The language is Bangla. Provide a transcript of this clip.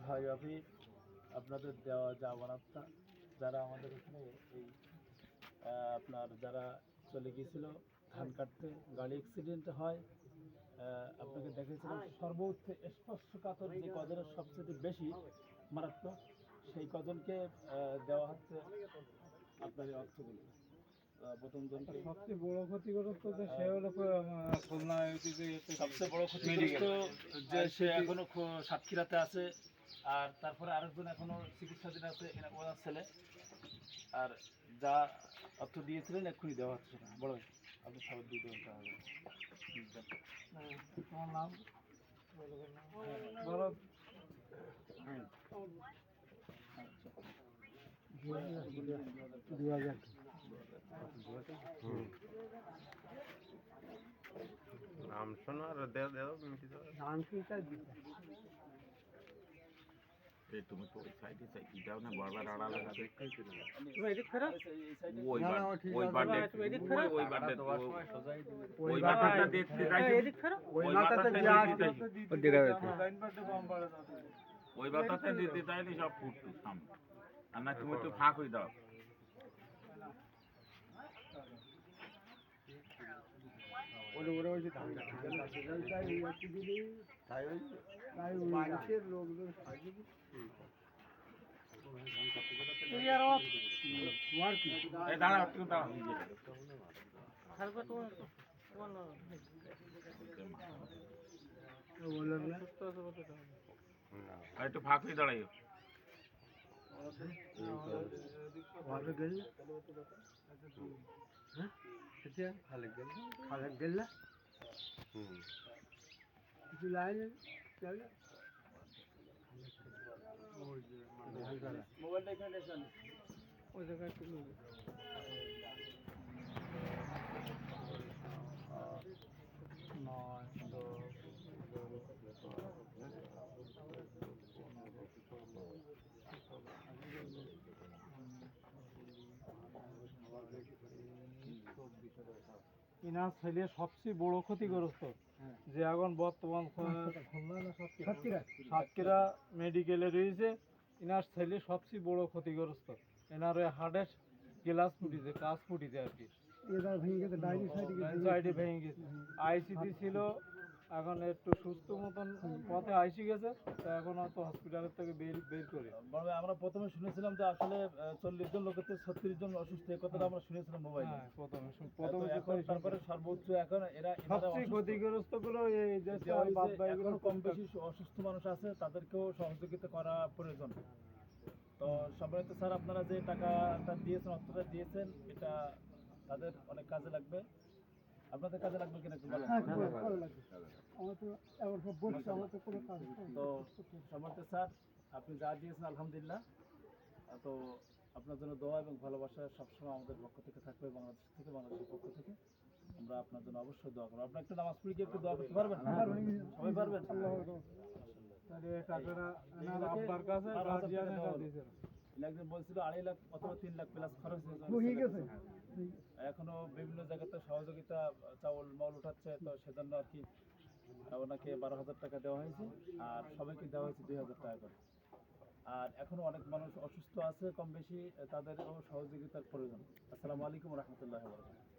ভাই ভাবি আপনাদের দেওয়া যা বারাতটা যারা আমাদের এখানে এই আপনার যারা চলে গিয়েছিল ধান কাটতে গাড়ি অ্যাক্সিডেন্ট হয় আপনাকে দেখেছিলাম সর্বোচ্চ স্পর্শকাতর যে কজনের সবচেয়ে বেশি মারাত্মক সেই কজনকে দেওয়া হচ্ছে আপনার এই অর্থগুলো। প্রথম জনকে সবচেয়ে বড় ক্ষতিগ্রস্ত যে সে হলো খুলনা সবচেয়ে বড় ক্ষতিগ্রস্ত যে সে এখনো সাতক্ষীরাতে আছে, আর তারপরে আরেকজন এখনো চিকিৎসাধীন আছে ওনার ছেলে। আর যা অর্থ দিয়েছিলেন এক্ষুনি দেওয়া হচ্ছে না। বড় ভাই আপনি সবাই দিয়ে দেবেন তাহলে। তোমার নাম বড় নাম শোনো আর দেও দেও নাম কি এই তুমি তো ওই সাইডে সাইডে যাও না বারবার আড়ালে লাগে তুমি এদিক ফেরো ওই না, বার না, ঠিক ওই আছে, বার না, দেখ তুমি এদিক ফেরো। ওই বার দেখ ওই ওই বারটা বারটা দেখতে যাই এদিক ফেরো ওই বারটাতে দিয়ে দিতে ও দিকে আছে ওই বারটাতে দিতে চাইলে সব ফুটতো সামনে। আর না তুমি একটু ফাঁক হয়ে দাও। ওরে ওরে ওই যে তাই মানুষের লোকজন তোমার কি এই দাঁড়া একটু দাঁড়া আর একটু ফাঁক হয়ে দাঁড়াইও। খালেক গেল কিছু লাইন চলে মোবাইলটা এখানে ওই জায়গায় একটু ইনার ছেলে সবচেয়ে বড় ক্ষতিগ্রস্ত যে এখন বর্তমান সাতক্ষীরা মেডিকেলে রয়েছে। ইনার ছেলে সবচেয়ে বড় ক্ষতিগ্রস্ত। এনার হার্টের গ্লাস ফুটিছে, কাজ ফুটিছে আর কি, সাইডে ভেঙে গেছে। আইসিডি ছিল, এখন একটু সুস্থ মতন পথে আইসি গেছে, তো এখন হয়তো হসপিটালের থেকে বের করে। আমরা প্রথমে শুনেছিলাম যে আসলে 40 জন লোকের 36 জন অসুস্থ, এই কথাটা আমরা শুনেছিলাম মোবাইলে। হ্যাঁ, প্রথমে এখন তারপরে সর্বোচ্চ এখন এরা সবচেয়ে ক্ষতিগ্রস্ত গুলো এই যে এখন কম বেশি অসুস্থ মানুষ আছে, তাদেরকেও সহযোগিতা করা প্রয়োজন। তো সম্মানিত স্যার, আপনারা যে টাকাটা দিয়েছেন, অর্থটা দিয়েছেন, এটা তাদের অনেক কাজে লাগবে। আপনাদের কাজে লাগবে কিনা একটু বলেন। তো সম্মানিত স্যার, আপনি যা দিয়েছেন আলহামদুলিল্লাহ। তো আপনার জন্য দোয়া এবং ভালোবাসা সবসময় আমাদের পক্ষ থেকে থাকবে, বাংলাদেশের পক্ষ থেকে আমরা আপনার জন্য অবশ্যই দোয়া করবো। আপনি একটু নামাজ পড়ে একটু দোয়া করতে পারবেন? সবাই পারবেন? একজন বলছিল 2.5 লাখ অথবা 3 লাখ প্লাস খরচ হয়ে গেছে। এখনো বিভিন্ন জায়গাতে সহযোগিতা চাউল মাউল উঠাচ্ছে, তো সেজন্য আর কি ওনাকে 12,000 টাকা দেওয়া হয়েছে, আর সবাইকে দেওয়া হয়েছে 2,000 টাকা করে। আর এখনো অনেক মানুষ অসুস্থ আছে কম বেশি, তাদেরও সহযোগিতার প্রয়োজন। আসসালামু আলাইকুম ওয়া রাহমাতুল্লাহি ওয়া বারাকাতুহু।